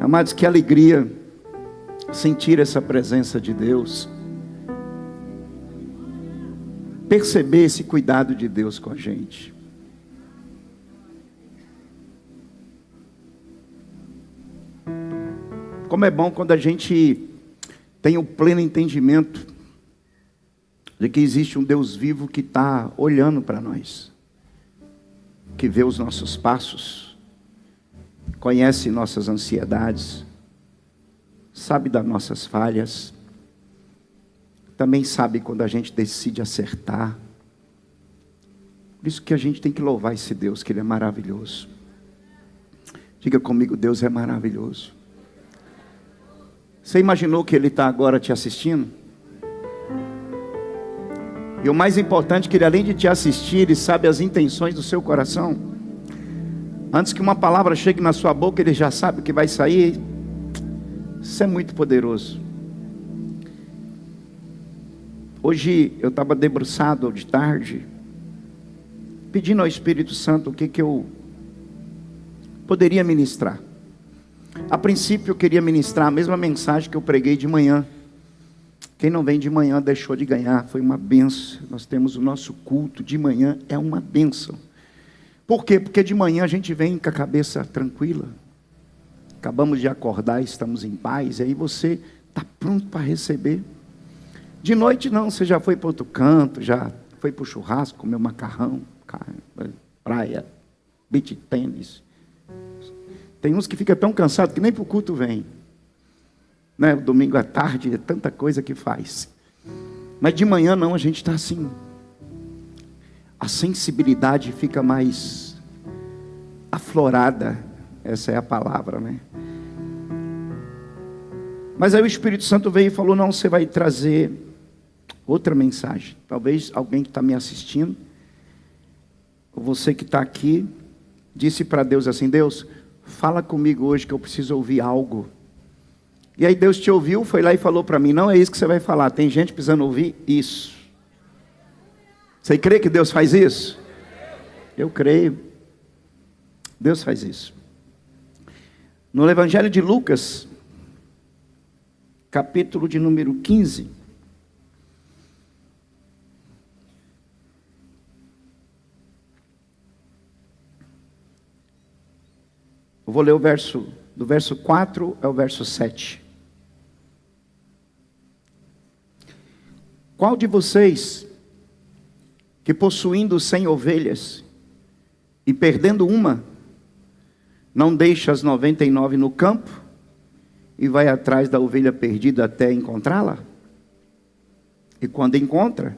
Amados, que alegria sentir essa presença de Deus, perceber esse cuidado de Deus com a gente. Como é bom quando a gente tem o pleno entendimento de que existe um Deus vivo que está olhando para nós, que vê os nossos passos, conhece nossas ansiedades, sabe das nossas falhas, também sabe quando a gente decide acertar. Por isso que a gente tem que louvar esse Deus, que Ele é maravilhoso. Diga comigo, Deus é maravilhoso. Você imaginou que Ele está agora te assistindo? E o mais importante é que Ele, além de te assistir, Ele sabe as intenções do seu coração. Antes que uma palavra chegue na sua boca, Ele já sabe o que vai sair. Isso é muito poderoso. Hoje eu estava debruçado de tarde, pedindo ao Espírito Santo o que eu poderia ministrar. A princípio eu queria ministrar a mesma mensagem que eu preguei de manhã. Quem não vem de manhã deixou de ganhar, foi uma bênção. Nós temos o nosso culto de manhã, é uma bênção. Por quê? Porque de manhã a gente vem com a cabeça tranquila. Acabamos de acordar, estamos em paz, e aí você está pronto para receber. De noite não, você já foi para outro canto, já foi para o churrasco, comeu macarrão, praia, beach tênis. Tem uns que ficam tão cansados que nem para o culto vem. Né? Domingo à tarde, é tanta coisa que faz. Mas de manhã não, a gente está assim. A sensibilidade fica mais aflorada. Essa é a palavra, né? Mas aí o Espírito Santo veio e falou, não, você vai trazer outra mensagem. Talvez alguém que está me assistindo, ou você que está aqui, disse para Deus assim, Deus, fala comigo hoje que eu preciso ouvir algo. E aí Deus te ouviu, foi lá e falou para mim, não é isso que você vai falar, tem gente precisando ouvir isso. Você crê que Deus faz isso? Eu creio. Deus faz isso. No Evangelho de Lucas, capítulo de número 15, eu vou ler o verso, do verso 4 ao verso 7. Qual de vocês, que possuindo 100 ovelhas, e perdendo uma, não deixa as 99 no campo, e vai atrás da ovelha perdida até encontrá-la? E quando encontra,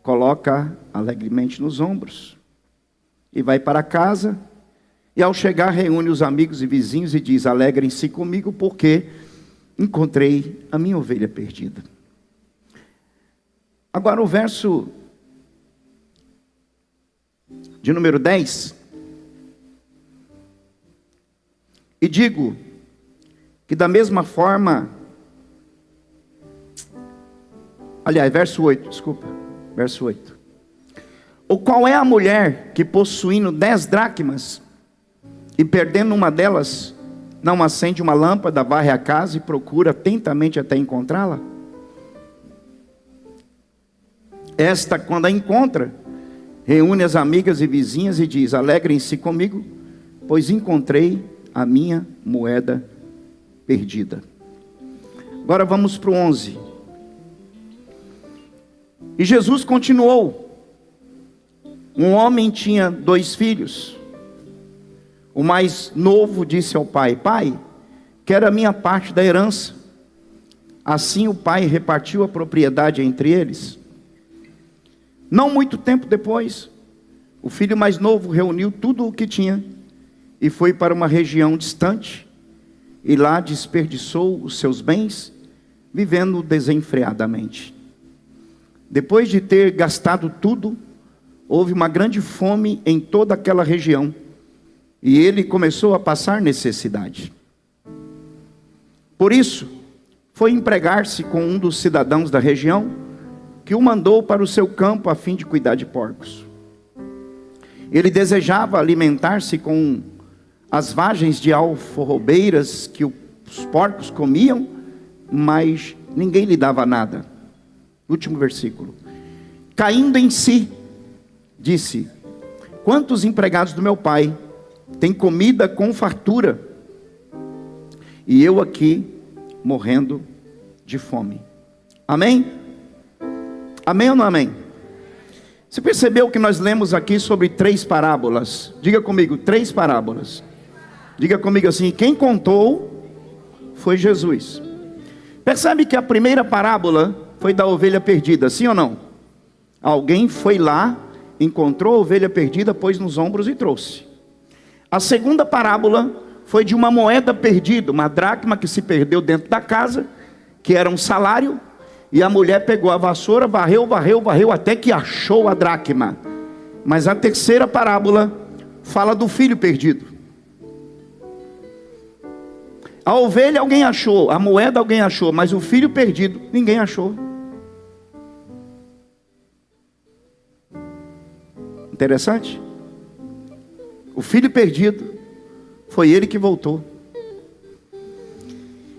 coloca alegremente nos ombros, e vai para casa, e ao chegar reúne os amigos e vizinhos e diz, alegrem-se comigo, porque encontrei a minha ovelha perdida. Agora o verso de número 10, e digo que da mesma forma, aliás, verso 8, desculpa, verso 8. Ou qual é a mulher que possuindo 10 dracmas, e perdendo uma delas, não acende uma lâmpada, varre a casa e procura atentamente até encontrá-la? Esta, quando a encontra, reúne as amigas e vizinhas e diz, alegrem-se comigo, pois encontrei a minha moeda perdida. Agora vamos para o 11. E Jesus continuou. Um homem tinha 2 filhos. O mais novo disse ao pai, pai, quero a minha parte da herança. Assim o pai repartiu a propriedade entre eles. Não muito tempo depois, o filho mais novo reuniu tudo o que tinha e foi para uma região distante, e lá desperdiçou os seus bens, vivendo desenfreadamente. Depois de ter gastado tudo, houve uma grande fome em toda aquela região, e ele começou a passar necessidade. Por isso, foi empregar-se com um dos cidadãos da região, que o mandou para o seu campo a fim de cuidar de porcos. Ele desejava alimentar-se com as vagens de alfarrobeiras que os porcos comiam, mas ninguém lhe dava nada. Último versículo. Caindo em si, disse: quantos empregados do meu pai têm comida com fartura, e eu aqui morrendo de fome. Amém? Amém ou não amém? Você percebeu que nós lemos aqui sobre 3 parábolas? Diga comigo, 3 parábolas. Diga comigo assim: quem contou foi Jesus. Percebe que a primeira parábola foi da ovelha perdida, sim ou não? Alguém foi lá, encontrou a ovelha perdida, pôs nos ombros e trouxe. A segunda parábola foi de uma moeda perdida, uma dracma que se perdeu dentro da casa, que era um salário, e a mulher pegou a vassoura, varreu, até que achou a dracma. Mas a terceira parábola fala do filho perdido. A ovelha alguém achou, a moeda alguém achou, mas o filho perdido ninguém achou. Interessante? O filho perdido foi ele que voltou.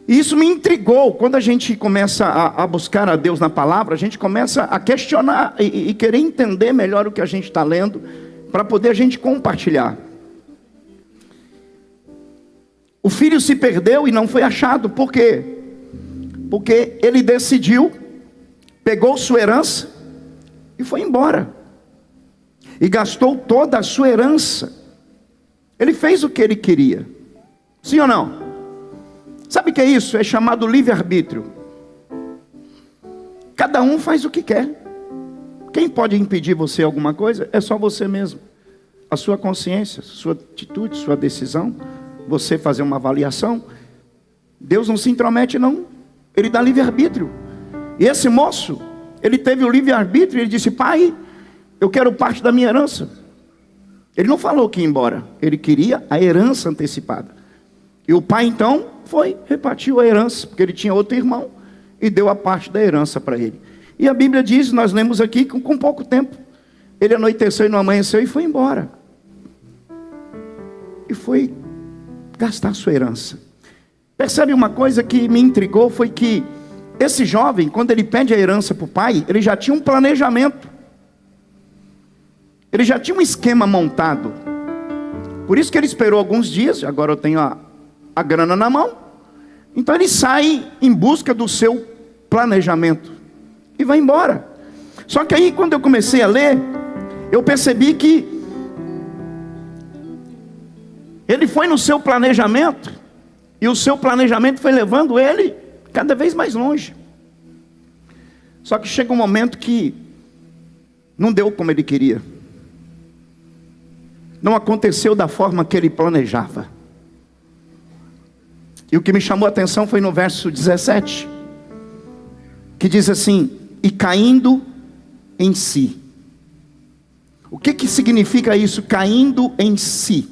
E isso me intrigou. Quando a gente começa a buscar a Deus na palavra, a gente começa a questionar e querer entender melhor o que a gente está lendo, para poder a gente compartilhar. O filho se perdeu e não foi achado. Por quê? Porque ele decidiu, pegou sua herança e foi embora. E gastou toda a sua herança. Ele fez o que ele queria. Sim ou não? Sabe o que é isso? É chamado livre-arbítrio. Cada um faz o que quer. Quem pode impedir você alguma coisa? É só você mesmo. A sua consciência, sua atitude, sua decisão. Você fazer uma avaliação. Deus não se intromete não. Ele dá livre-arbítrio. E esse moço, ele teve o livre-arbítrio. Ele disse: pai, eu quero parte da minha herança. Ele não falou que ia embora. Ele queria a herança antecipada. E o pai então foi, repartiu a herança, porque ele tinha outro irmão, e deu a parte da herança para ele. E a Bíblia diz, nós lemos aqui, que com pouco tempo, ele anoiteceu e não amanheceu e foi embora. E foi gastar a sua herança. Percebe uma coisa que me intrigou, foi que esse jovem, quando ele pede a herança para o pai, ele já tinha um planejamento. Ele já tinha um esquema montado. Por isso que ele esperou alguns dias. Agora eu tenho a grana na mão. Então ele sai em busca do seu planejamento e vai embora. Só que aí quando eu comecei a ler, eu percebi que ele foi no seu planejamento, e o seu planejamento foi levando ele cada vez mais longe. Só que chega um momento que não deu como ele queria. Não aconteceu da forma que ele planejava. E o que me chamou a atenção foi no verso 17, que diz assim: e caindo em si. O que significa isso? Caindo em si.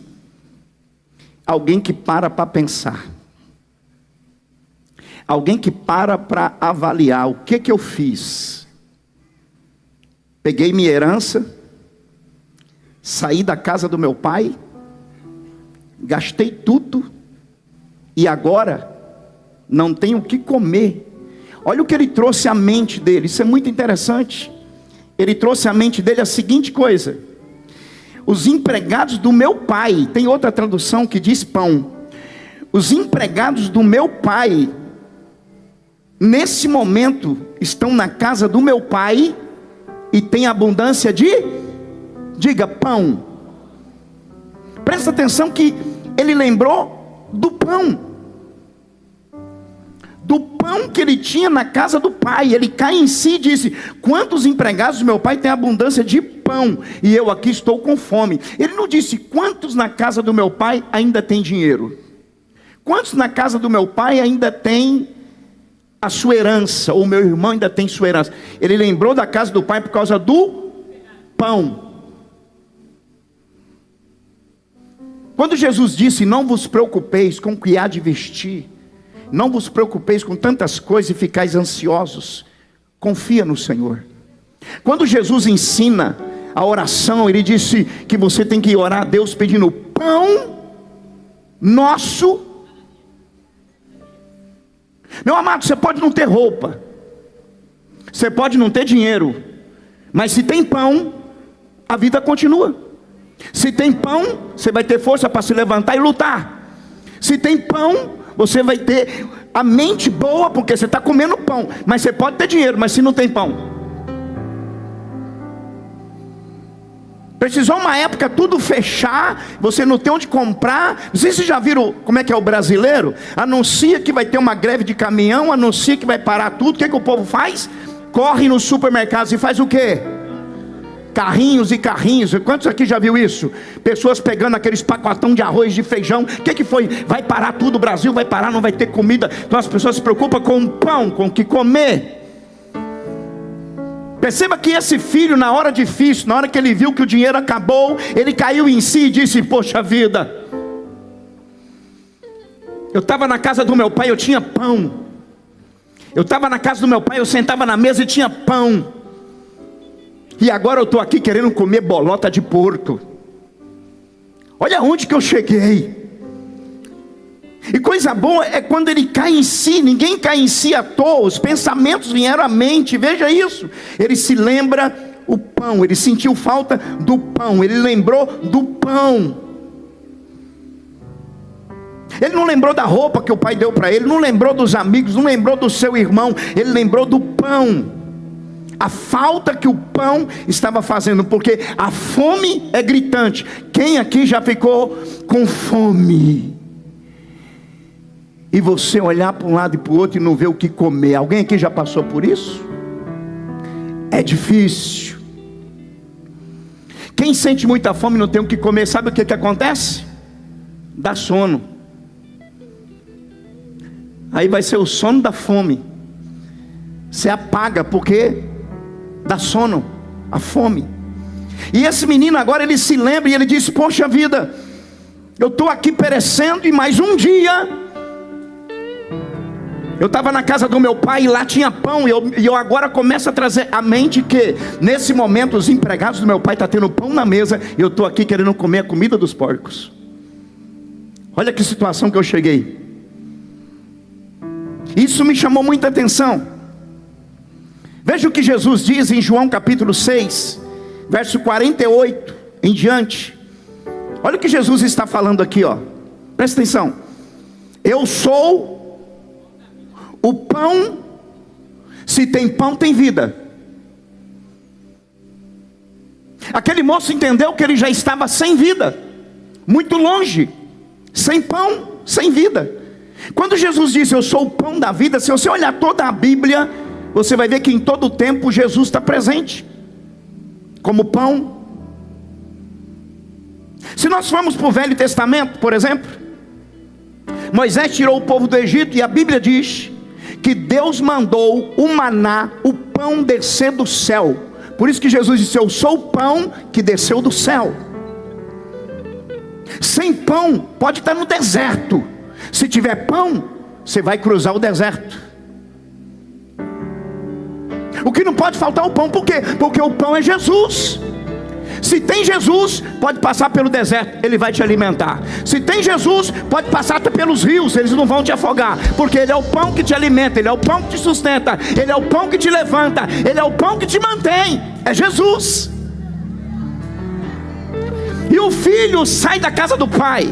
Alguém que para pensar. Alguém que para avaliar. O que eu fiz? Peguei minha herança, saí da casa do meu pai, gastei tudo, e agora não tenho o que comer. Olha o que ele trouxe à mente dele. Isso é muito interessante. Ele trouxe à mente dele a seguinte coisa: os empregados do meu pai. Tem outra tradução que diz pão. Os empregados do meu pai, nesse momento, estão na casa do meu pai, e tem abundância de, diga, pão. Presta atenção que ele lembrou do pão. Do pão que ele tinha na casa do pai. Ele cai em si e disse: quantos empregados do meu pai têm abundância de pão, e eu aqui estou com fome. Ele não disse: quantos na casa do meu pai ainda tem dinheiro? Quantos na casa do meu pai ainda tem a sua herança? Ou meu irmão ainda tem sua herança? Ele lembrou da casa do pai por causa do pão. Quando Jesus disse: não vos preocupeis com o que há de vestir, não vos preocupeis com tantas coisas e ficais ansiosos, confia no Senhor. Quando Jesus ensina a oração, ele disse que você tem que orar a Deus pedindo pão nosso. Meu amado, você pode não ter roupa, você pode não ter dinheiro, mas se tem pão, a vida continua. Se tem pão, você vai ter força para se levantar e lutar. Se tem pão, você vai ter a mente boa, porque você está comendo pão. Mas você pode ter dinheiro, mas se não tem pão, precisou uma época tudo fechar, você não tem onde comprar. Não sei se vocês já viram como é que é o brasileiro. Anuncia que vai ter uma greve de caminhão, anuncia que vai parar tudo. O que o povo faz? Corre nos supermercados e faz o quê? Carrinhos e carrinhos. Quantos aqui já viu isso? Pessoas pegando aqueles pacotão de arroz, de feijão. O que foi? Vai parar tudo, o Brasil vai parar, não vai ter comida. Então as pessoas se preocupam com o pão, com o que comer. Perceba que esse filho, na hora difícil, na hora que ele viu que o dinheiro acabou, ele caiu em si e disse: poxa vida, eu estava na casa do meu pai, eu tinha pão. Eu estava na casa do meu pai, eu sentava na mesa e tinha pão. E agora eu estou aqui querendo comer bolota de porco. Olha onde que eu cheguei. E coisa boa é quando ele cai em si. Ninguém cai em si à toa. Os pensamentos vieram à mente. Veja isso. Ele se lembra o pão. Ele sentiu falta do pão. Ele lembrou do pão. Ele não lembrou da roupa que o pai deu para ele. Não lembrou dos amigos. Não lembrou do seu irmão. Ele lembrou do pão. A falta que o pão estava fazendo. Porque a fome é gritante. Quem aqui já ficou com fome? E você olhar para um lado e para o outro e não ver o que comer. Alguém aqui já passou por isso? É difícil. Quem sente muita fome e não tem o que comer, sabe o que acontece? Dá sono. Aí vai ser o sono da fome. Você apaga porque dá sono, a fome. E esse menino agora ele se lembra e ele diz: poxa vida, eu estou aqui perecendo e mais um dia. Eu estava na casa do meu pai e lá tinha pão. E eu agora começo a trazer à mente que nesse momento os empregados do meu pai estão tendo pão na mesa. E eu estou aqui querendo comer a comida dos porcos. Olha que situação que eu cheguei. Isso me chamou muita atenção. Veja o que Jesus diz em João capítulo 6, verso 48 em diante. Olha o que Jesus está falando aqui, ó. Presta atenção. Eu sou o pão. Se tem pão, tem vida. Aquele moço entendeu que ele já estava sem vida, muito longe, sem pão, sem vida. Quando Jesus disse: eu sou o pão da vida, se você olhar toda a Bíblia, você vai ver que em todo o tempo Jesus está presente como pão. Se nós formos para o Velho Testamento, por exemplo, Moisés tirou o povo do Egito e a Bíblia diz que Deus mandou o maná, o pão descer do céu. Por isso que Jesus disse: eu sou o pão que desceu do céu. Sem pão, pode estar no deserto. Se tiver pão, você vai cruzar o deserto. O que não pode faltar é o pão. Por quê? Porque o pão é Jesus. Se tem Jesus, pode passar pelo deserto, Ele vai te alimentar. Se tem Jesus, pode passar até pelos rios, eles não vão te afogar. Porque Ele é o pão que te alimenta, Ele é o pão que te sustenta, Ele é o pão que te levanta, Ele é o pão que te mantém. É Jesus. E o filho sai da casa do pai.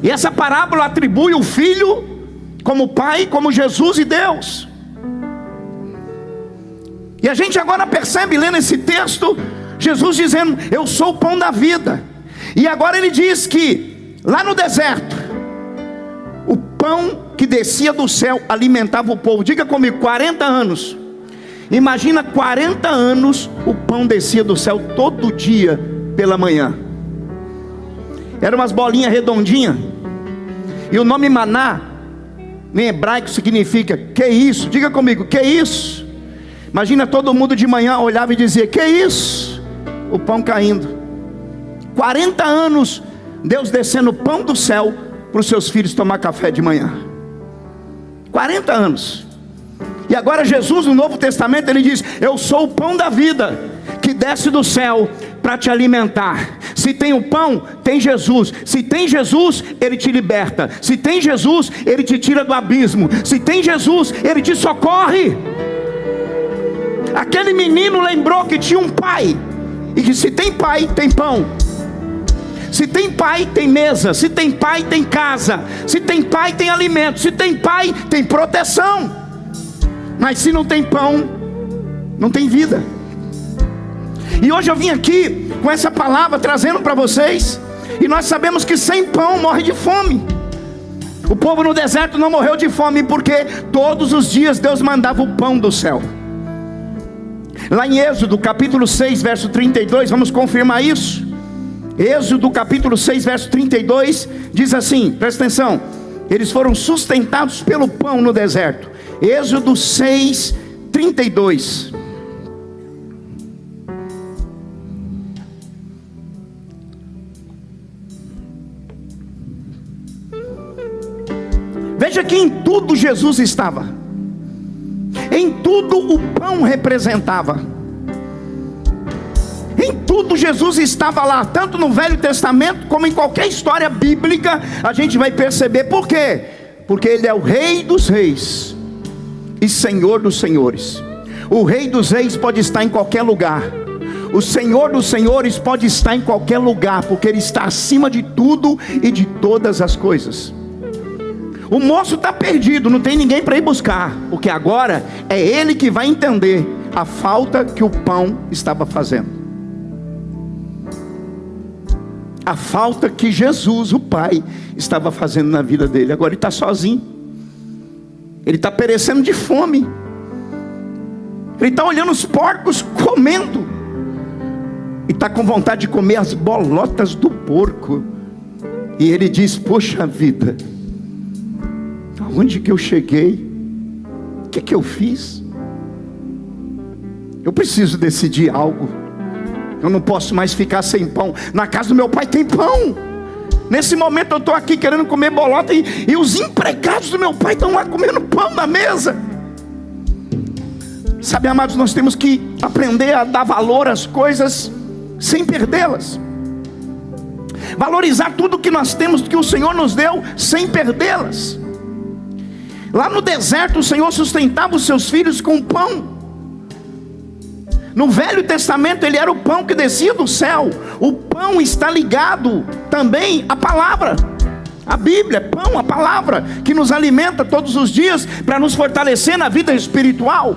E essa parábola atribui o filho como pai, como Jesus e Deus. E a gente agora percebe, lendo esse texto, Jesus dizendo: eu sou o pão da vida. E agora ele diz que lá no deserto, o pão que descia do céu alimentava o povo. Diga comigo, 40 anos. Imagina 40 anos o pão descia do céu todo dia pela manhã. Eram umas bolinhas redondinhas. E o nome maná em hebraico significa que isso. Diga comigo, que isso? Imagina todo mundo de manhã olhava e dizia: que isso? O pão caindo. 40 anos Deus descendo o pão do céu para os seus filhos tomar café de manhã. 40 anos. E agora Jesus no Novo Testamento ele diz: eu sou o pão da vida que desce do céu para te alimentar. Se tem o pão, tem Jesus. Se tem Jesus, Ele te liberta. Se tem Jesus, Ele te tira do abismo. Se tem Jesus, Ele te socorre. Aquele menino lembrou que tinha um pai, e que se tem pai, tem pão. Se tem pai, tem mesa. Se tem pai, tem casa. Se tem pai, tem alimento. Se tem pai, tem proteção. Mas se não tem pão, não tem vida. E hoje eu vim aqui com essa palavra trazendo para vocês. E nós sabemos que sem pão morre de fome. O povo no deserto não morreu de fome porque todos os dias Deus mandava o pão do céu. Lá em Êxodo capítulo 6 verso 32, vamos confirmar isso. Êxodo capítulo 6 verso 32 diz assim, presta atenção: eles foram sustentados pelo pão no deserto. Êxodo 6, 32. Veja que em tudo Jesus estava. Em tudo o pão representava. Em tudo Jesus estava lá, tanto no Velho Testamento como em qualquer história bíblica. A gente vai perceber por quê? Porque Ele é o Rei dos Reis e Senhor dos Senhores. O Rei dos Reis pode estar em qualquer lugar. O Senhor dos Senhores pode estar em qualquer lugar, porque Ele está acima de tudo e de todas as coisas. O moço está perdido, não tem ninguém para ir buscar, porque agora é ele que vai entender a falta que o pão estava fazendo. A falta que Jesus, o Pai, estava fazendo na vida dele. Agora ele está sozinho. Ele está perecendo de fome. Ele está olhando os porcos comendo. E está com vontade de comer as bolotas do porco. E ele diz: poxa vida, aonde que eu cheguei? O que eu fiz? Eu preciso decidir algo. Eu não posso mais ficar sem pão. Na casa do meu pai tem pão. Nesse momento eu estou aqui querendo comer bolota e os empregados do meu pai estão lá comendo pão na mesa. Sabe, amados, nós temos que aprender a dar valor às coisas sem perdê-las. Valorizar tudo que nós temos, que o Senhor nos deu, sem perdê-las. Lá no deserto o Senhor sustentava os seus filhos com pão. No Velho Testamento Ele era o pão que descia do céu. O pão está ligado também à palavra. A Bíblia é pão, a palavra, que nos alimenta todos os dias para nos fortalecer na vida espiritual.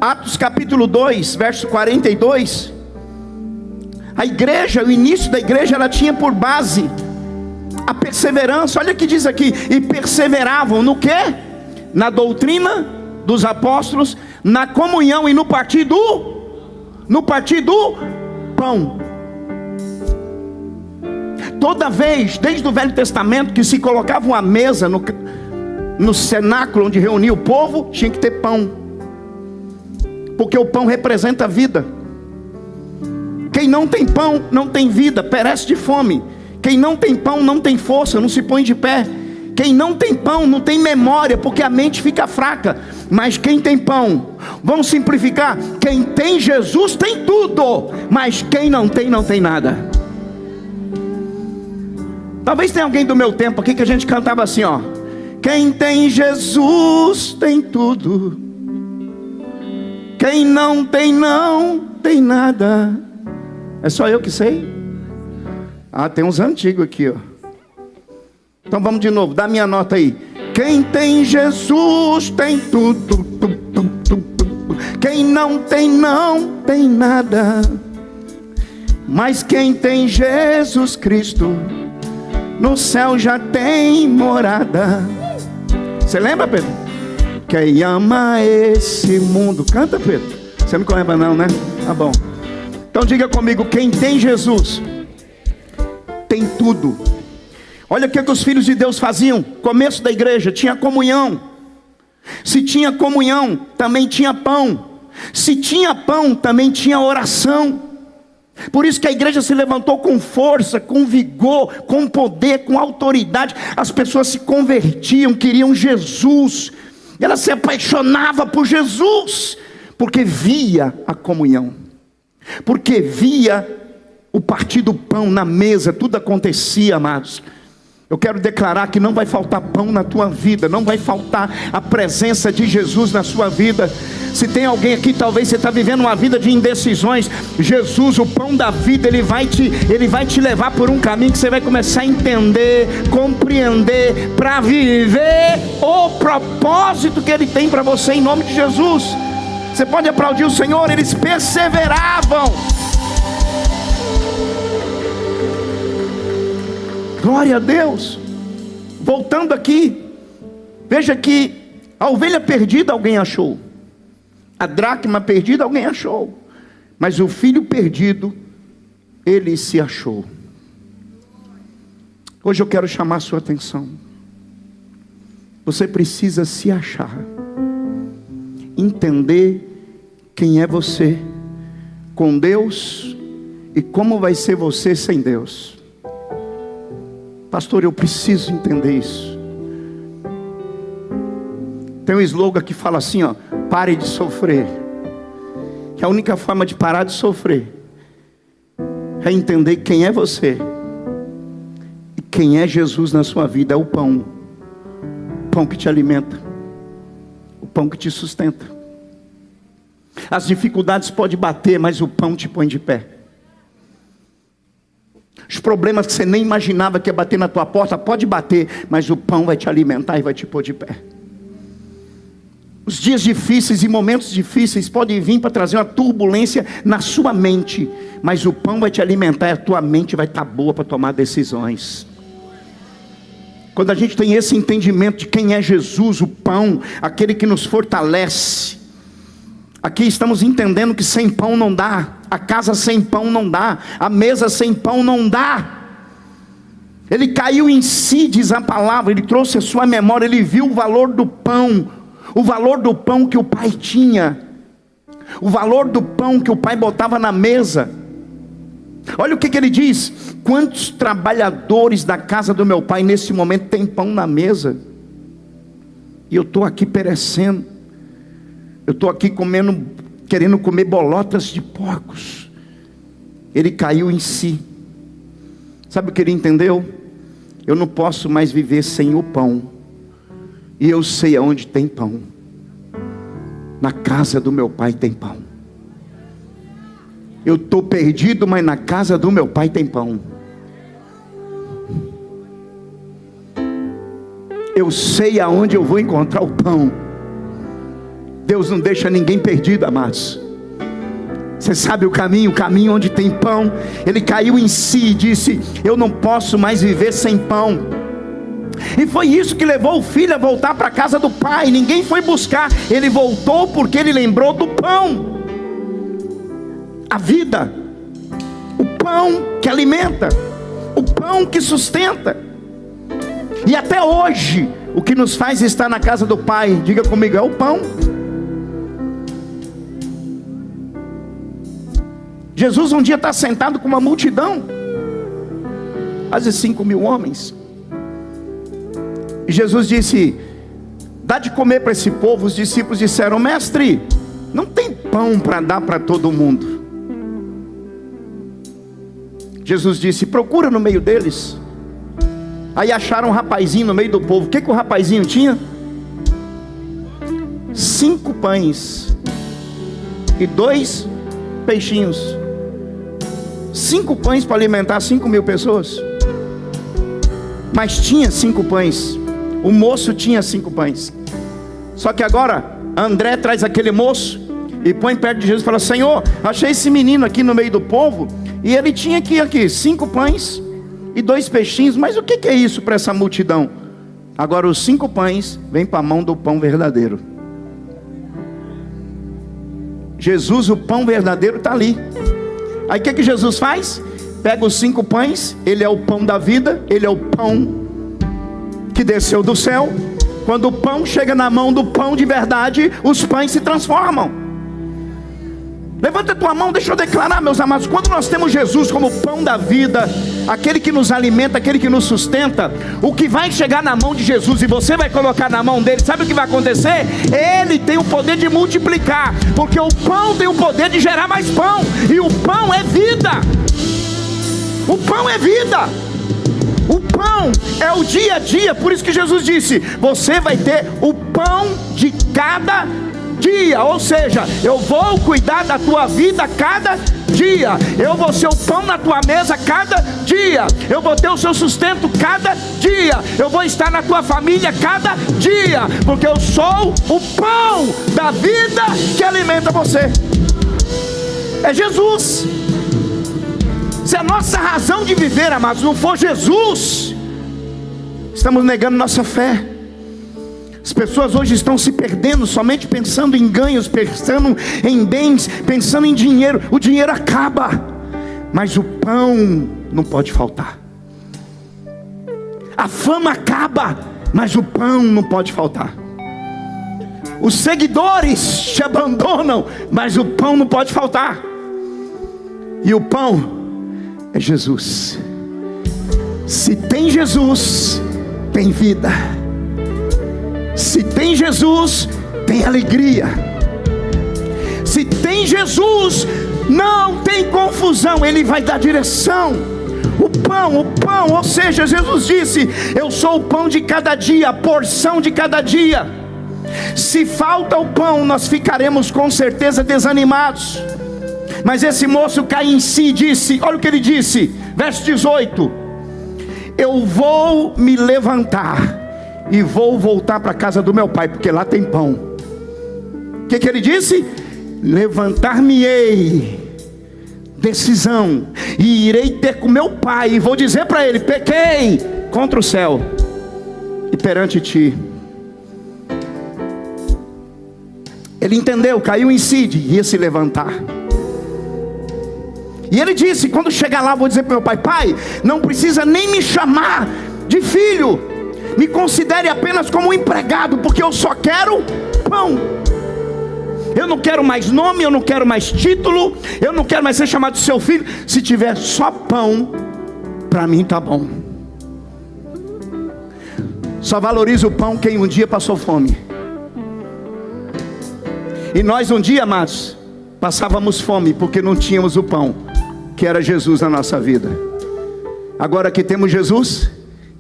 Atos capítulo 2, verso 42. A igreja, o início da igreja, ela tinha por base a perseverança. Olha o que diz aqui: e perseveravam no quê? Na doutrina dos apóstolos, na comunhão e no partir do pão. Toda vez, desde o Velho Testamento, que se colocava uma mesa no cenáculo onde reunia o povo, tinha que ter pão, porque o pão representa a vida. Quem não tem pão não tem vida, perece de fome. Quem não tem pão não tem força, não se põe de pé. Quem não tem pão não tem memória, porque a mente fica fraca. Mas quem tem pão, vamos simplificar, quem tem Jesus tem tudo, mas quem não tem, não tem nada. Talvez tenha alguém do meu tempo aqui que a gente cantava assim, ó: quem tem Jesus tem tudo, quem não tem, não tem nada. É só eu que sei? Ah, tem uns antigos aqui, ó. Então vamos de novo, dá minha nota aí. Quem tem Jesus tem tudo, quem não tem, não tem nada. Mas quem tem Jesus Cristo, no céu já tem morada. Você lembra, Pedro? Quem ama esse mundo. Canta, Pedro. Você não lembra não, né? Tá bom. Então diga comigo: quem tem Jesus tem tudo. Olha o que os filhos de Deus faziam. Começo da igreja, tinha comunhão. Se tinha comunhão, também tinha pão. Se tinha pão, também tinha oração. Por isso que a igreja se levantou com força, com vigor, com poder, com autoridade. As pessoas se convertiam, queriam Jesus. Ela se apaixonava por Jesus, porque via a comunhão, porque via o partir do pão na mesa, tudo acontecia, amados. Eu quero declarar que não vai faltar pão na tua vida, não vai faltar a presença de Jesus na sua vida. Se tem alguém aqui, talvez você está vivendo uma vida de indecisões, Jesus, o pão da vida, Ele vai te levar por um caminho que você vai começar a entender, compreender, para viver o propósito que Ele tem para você, em nome de Jesus. Você pode aplaudir o Senhor. Eles perseveravam. Glória a Deus. Voltando aqui, veja que a ovelha perdida alguém achou, a dracma perdida alguém achou, mas o filho perdido, ele se achou. Hoje eu quero chamar a sua atenção. Você precisa se achar, entender quem é você com Deus e como vai ser você sem Deus. Pastor, eu preciso entender isso. Tem um slogan que fala assim, ó: pare de sofrer. Que a única forma de parar de sofrer é entender quem é você e quem é Jesus na sua vida. É o pão que te alimenta, o pão que te sustenta. As dificuldades podem bater, mas o pão te põe de pé. Os problemas que você nem imaginava que ia bater na tua porta, pode bater, mas o pão vai te alimentar e vai te pôr de pé. Os dias difíceis e momentos difíceis podem vir para trazer uma turbulência na sua mente, mas o pão vai te alimentar e a tua mente vai estar boa para tomar decisões. Quando a gente tem esse entendimento de quem é Jesus, o pão, aquele que nos fortalece. Aqui estamos entendendo que sem pão não dá, a casa sem pão não dá, a mesa sem pão não dá. Ele caiu em si, diz a palavra, ele trouxe a sua memória, ele viu o valor do pão que o pai tinha, o valor do pão que o pai botava na mesa. Olha o que ele diz: quantos trabalhadores da casa do meu pai nesse momento tem pão na mesa, e eu estou aqui perecendo. Eu estou aqui querendo comer bolotas de porcos. Ele caiu em si. Sabe o que ele entendeu? Eu não posso mais viver sem o pão. E eu sei aonde tem pão. Na casa do meu pai tem pão. Eu estou perdido, mas na casa do meu pai tem pão. Eu sei aonde eu vou encontrar o pão. Deus não deixa ninguém perdido, amados. Você sabe o caminho onde tem pão. Ele caiu em si e disse: eu não posso mais viver sem pão. E foi isso que levou o filho a voltar para a casa do pai. Ninguém foi buscar, ele voltou porque ele lembrou do pão. A vida, o pão que alimenta, o pão que sustenta. E até hoje, o que nos faz estar na casa do pai, diga comigo, é o pão. Jesus um dia está sentado com uma multidão, quase 5.000 homens. E Jesus disse: dá de comer para esse povo. Os discípulos disseram: mestre, não tem pão para dar para todo mundo. Jesus disse: procura no meio deles. Aí acharam um rapazinho no meio do povo. O que o rapazinho tinha? 5 pães e 2 peixinhos. 5 pães para alimentar 5.000 pessoas. Mas tinha 5 pães. O moço tinha 5 pães. Só que agora André traz aquele moço e põe perto de Jesus e fala: Senhor, achei esse menino aqui no meio do povo, e ele tinha aqui 5 pães e 2 peixinhos. Mas o que é isso para essa multidão? Agora os 5 pães vêm para a mão do pão verdadeiro. Jesus, o pão verdadeiro, está ali. Aí o que Jesus faz? Pega os 5 pães, ele é o pão da vida, ele é o pão que desceu do céu. Quando o pão chega na mão do pão de verdade, os pães se transformam. Levanta a tua mão, deixa eu declarar, meus amados. Quando nós temos Jesus como pão da vida, aquele que nos alimenta, aquele que nos sustenta, o que vai chegar na mão de Jesus e você vai colocar na mão dele, sabe o que vai acontecer? Ele tem o poder de multiplicar, porque o pão tem o poder de gerar mais pão, e o pão é vida. O pão é vida. O pão é o dia a dia. Por isso que Jesus disse: você vai ter o pão de cada dia. Ou seja, eu vou cuidar da tua vida cada dia. Eu vou ser o pão na tua mesa cada dia. Eu vou ter o seu sustento cada dia. Eu vou estar na tua família cada dia, porque eu sou o pão da vida que alimenta você. É Jesus. Se a nossa razão de viver, amados, não for Jesus, estamos negando nossa fé. As pessoas hoje estão se perdendo somente pensando em ganhos, pensando em bens, pensando em dinheiro. O dinheiro acaba, mas o pão não pode faltar. A fama acaba, mas o pão não pode faltar. Os seguidores te abandonam, mas o pão não pode faltar. E o pão é Jesus. Se tem Jesus, tem vida. Se tem Jesus, tem alegria. Se tem Jesus, não tem confusão. Ele vai dar direção. O pão, ou seja, Jesus disse: eu sou o pão de cada dia, a porção de cada dia. Se falta o pão, nós ficaremos com certeza desanimados. Mas esse moço cai em si e disse, olha o que ele disse, verso 18: eu vou me levantar e vou voltar para a casa do meu pai, porque lá tem pão. O que ele disse? Levantar-me-ei, decisão, e irei ter com meu pai, e vou dizer para ele: pequei contra o céu e perante ti. Ele entendeu, caiu em si, ia se levantar. E ele disse: quando chegar lá, vou dizer para meu pai: pai, não precisa nem me chamar de filho, me considere apenas como um empregado, porque eu só quero pão. Eu não quero mais nome, eu não quero mais título, eu não quero mais ser chamado de seu filho. Se tiver só pão, para mim tá bom. Só valoriza o pão quem um dia passou fome. E nós um dia, amados, passávamos fome porque não tínhamos o pão, que era Jesus na nossa vida. Agora que temos Jesus,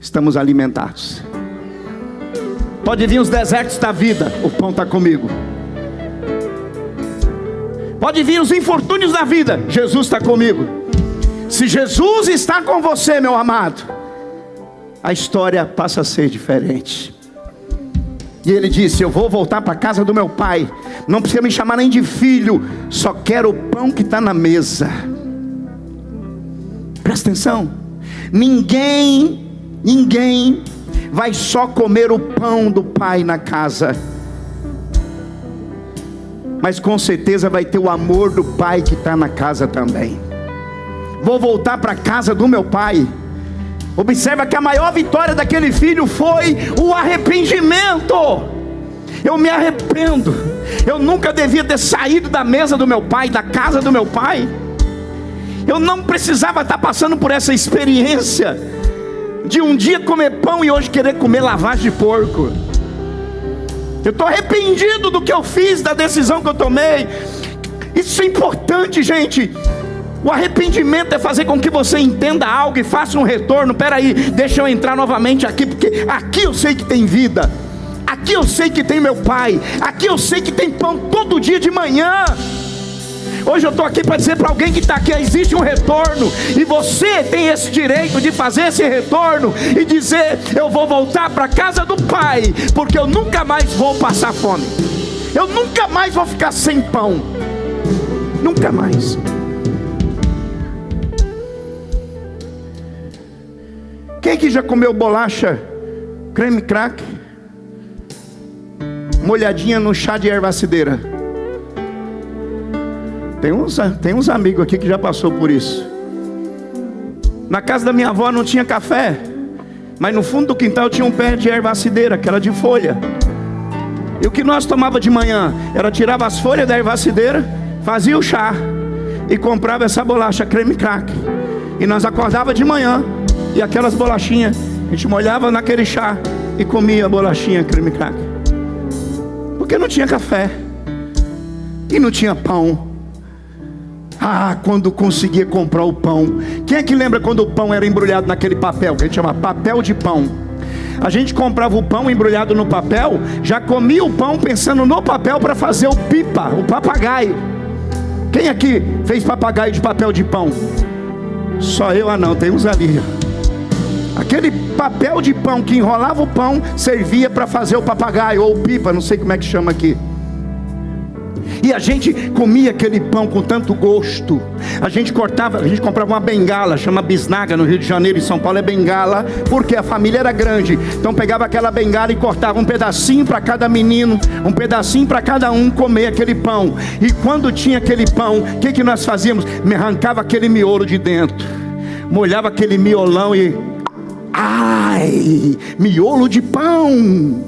estamos alimentados. Pode vir os desertos da vida, o pão está comigo. Pode vir os infortúnios da vida, Jesus está comigo. Se Jesus está com você, meu amado, a história passa a ser diferente. E ele disse: eu vou voltar para a casa do meu pai, não precisa me chamar nem de filho, só quero o pão que está na mesa. Presta atenção, ninguém vai só comer o pão do pai na casa, mas com certeza vai ter o amor do pai que está na casa também. Vou voltar para a casa do meu pai. Observa que a maior vitória daquele filho foi o arrependimento. Eu me arrependo, eu nunca devia ter saído da mesa do meu pai, da casa do meu pai. Eu não precisava estar passando por essa experiência de um dia comer pão e hoje querer comer lavagem de porco. Eu estou arrependido do que eu fiz, da decisão que eu tomei. Isso é importante, gente. O arrependimento é fazer com que você entenda algo e faça um retorno. Peraí, deixa eu entrar novamente aqui, porque aqui eu sei que tem vida, aqui eu sei que tem meu pai, aqui eu sei que tem pão todo dia de manhã. Hoje eu estou aqui para dizer para alguém que está aqui: existe um retorno, e você tem esse direito de fazer esse retorno e dizer: eu vou voltar para a casa do pai, porque eu nunca mais vou passar fome, eu nunca mais vou ficar sem pão, nunca mais. Quem aqui já comeu bolacha creme crack molhadinha no chá de ervacideira? Tem uns amigos aqui que já passou por isso. Na casa da minha avó não tinha café, mas no fundo do quintal tinha um pé de ervacideira, aquela de folha. E o que nós tomava de manhã era tirava as folhas da ervacideira, fazia o chá e comprava essa bolacha creme cracker. E nós acordava de manhã e aquelas bolachinhas, a gente molhava naquele chá e comia a bolachinha creme cracker. Porque não tinha café e não tinha pão. Ah, quando conseguia comprar o pão. Quem é que lembra quando o pão era embrulhado naquele papel, que a gente chama papel de pão? A gente comprava o pão embrulhado no papel, já comia o pão pensando no papel para fazer o pipa, o papagaio. Quem aqui fez papagaio de papel de pão? Só eu? Ah não, tem uns ali. Aquele papel de pão que enrolava o pão servia para fazer o papagaio, ou o pipa, não sei como é que chama aqui. E a gente comia aquele pão com tanto gosto. A gente comprava uma bengala, chama bisnaga no Rio de Janeiro, em São Paulo é bengala, porque a família era grande. Então pegava aquela bengala e cortava um pedacinho para cada menino, um pedacinho para cada um comer aquele pão. E quando tinha aquele pão, o que nós fazíamos? Me arrancava aquele miolo de dentro, molhava aquele miolão e... ai, miolo de pão.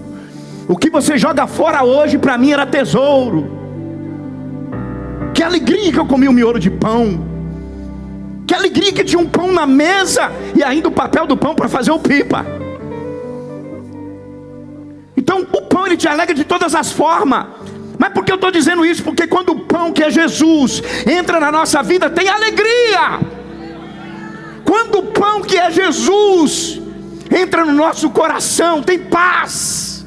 O que você joga fora hoje para mim era tesouro. Que alegria que eu comi o miolo de pão. Que alegria que tinha um pão na mesa e ainda o papel do pão para fazer o pipa. Então o pão ele te alegra de todas as formas. Mas por que eu estou dizendo isso? Porque quando o pão que é Jesus entra na nossa vida, tem alegria. Quando o pão que é Jesus entra no nosso coração, tem paz.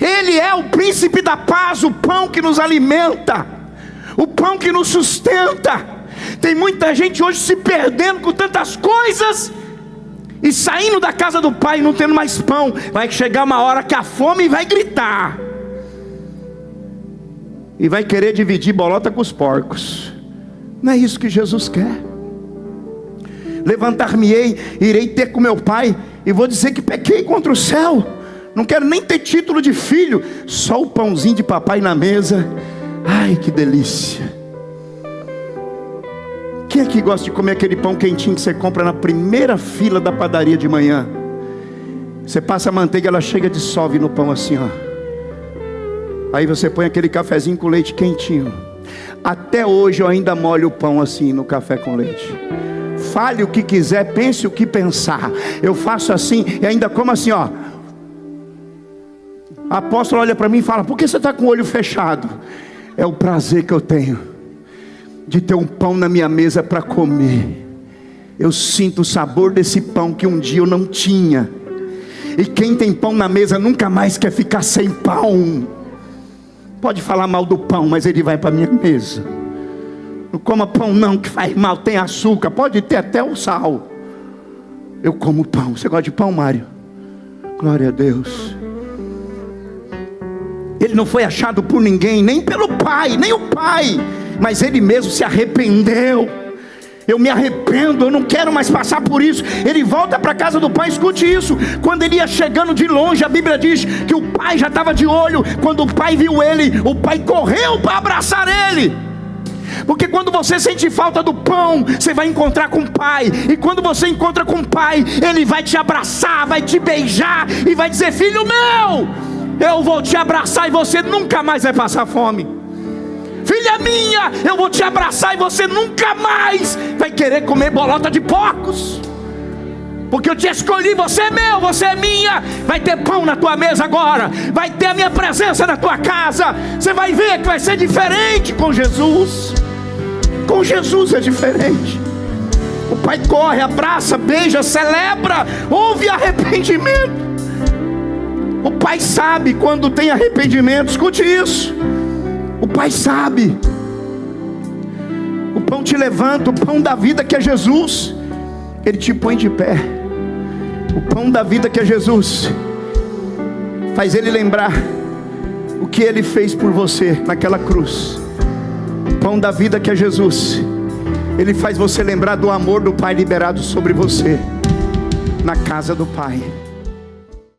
Ele é o príncipe da paz, o pão que nos alimenta, o pão que nos sustenta. Tem muita gente hoje se perdendo com tantas coisas e saindo da casa do Pai não tendo mais pão. Vai chegar uma hora que a fome vai gritar e vai querer dividir bolota com os porcos. Não é isso que Jesus quer. Levantar-me-ei, irei ter com meu Pai e vou dizer que pequei contra o céu. Não quero nem ter título de filho, só o pãozinho de papai na mesa. Ai, que delícia. Quem aqui gosta de comer aquele pão quentinho que você compra na primeira fila da padaria de manhã? Você passa a manteiga, ela chega e dissolve no pão assim, ó. Aí você põe aquele cafezinho com leite quentinho. Até hoje eu ainda molho o pão assim no café com leite. Fale o que quiser, pense o que pensar. Eu faço assim e ainda como assim, ó. A apóstola olha para mim e fala: por que você está com o olho fechado? É o prazer que eu tenho de ter um pão na minha mesa para comer. Eu sinto o sabor desse pão que um dia eu não tinha. E quem tem pão na mesa nunca mais quer ficar sem pão. Pode falar mal do pão, mas ele vai para minha mesa. Não coma pão não, que faz mal, tem açúcar, pode ter até o sal. Eu como pão. Você gosta de pão, Mário? Glória a Deus. Ele não foi achado por ninguém, nem pelo Pai, nem o Pai, mas ele mesmo se arrependeu. Eu me arrependo, eu não quero mais passar por isso. Ele volta para a casa do Pai. Escute isso: quando ele ia chegando de longe, a Bíblia diz que o Pai já estava de olho. Quando o Pai viu ele, o Pai correu para abraçar ele. Porque quando você sente falta do pão, você vai encontrar com o Pai. E quando você encontra com o Pai, Ele vai te abraçar, vai te beijar e vai dizer: filho meu, eu vou te abraçar e você nunca mais vai passar fome. Filha minha, eu vou te abraçar e você nunca mais vai querer comer bolota de porcos. Porque eu te escolhi, você é meu, você é minha. Vai ter pão na tua mesa agora. Vai ter a minha presença na tua casa. Você vai ver que vai ser diferente com Jesus. Com Jesus é diferente. O Pai corre, abraça, beija, celebra. Houve arrependimento. O Pai sabe quando tem arrependimento. Escute isso. O Pai sabe. O pão te levanta, o pão da vida que é Jesus, Ele te põe de pé. O pão da vida que é Jesus faz Ele lembrar o que Ele fez por você naquela cruz. O pão da vida que é Jesus, Ele faz você lembrar do amor do Pai liberado sobre você na casa do Pai.